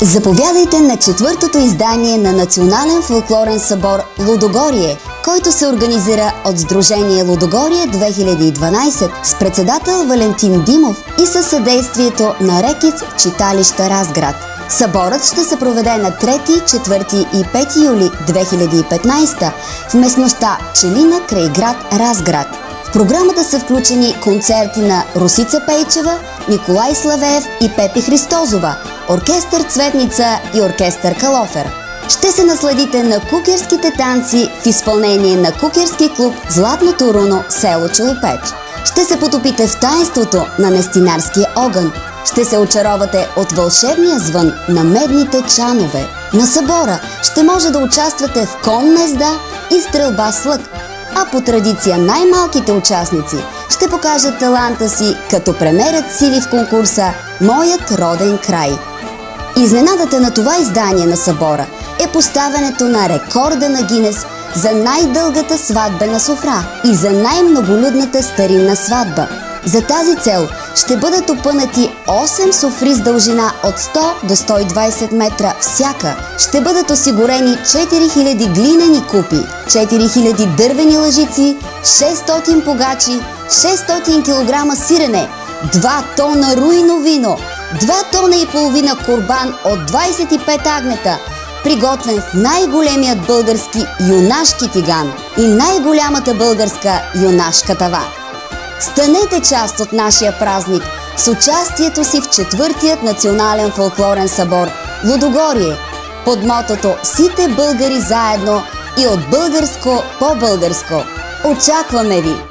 Заповядайте на четвъртото издание на Национален фолклорен събор Лудогорие, който се организира от Сдружение Лудогорие 2012 с председател Валентин Димов и със съдействието на Рекиц читалища Разград. Съборът ще се проведе на 3, 4 и 5 юли 2015 в местността Пчелина край град Разград. В програмата са включени концерти на Русица Пейчева, Николай Славеев и Пепи Христозова, оркестър Цветница и оркестър Калофер. Ще се насладите на кукерските танци в изпълнение на кукерски клуб Златното руно, село Челопеч. Ще се потопите в таинството на нестинарския огън. Ще се очаровате от вълшебния звън на медните чанове. На събора ще може да участвате в конна езда и стрелба с лък, а по традиция най-малките участници ще покажат таланта си, като премерят сили в конкурса «Моят роден край». Изненадата на това издание на събора е поставянето на рекорда на Гинес за най-дългата сватбена софра и за най-многолюдната старинна сватба. За тази цел ще бъдат опънати 8 софри с дължина от 100 до 120 метра всяка. Ще бъдат осигурени 4000 глинени купи, 4000 дървени лъжици, 600 погачи, 600 кг сирене, 2 тона руйно вино, 2 тона и половина курбан от 25 агнета, приготвен в най-големият български юнашки тиган и най-голямата българска юнашка тава. Станете част от нашия празник с участието си в четвъртият национален фолклорен събор Лудогорие под мотото «Сите българи заедно» и от българско по българско. Очакваме ви!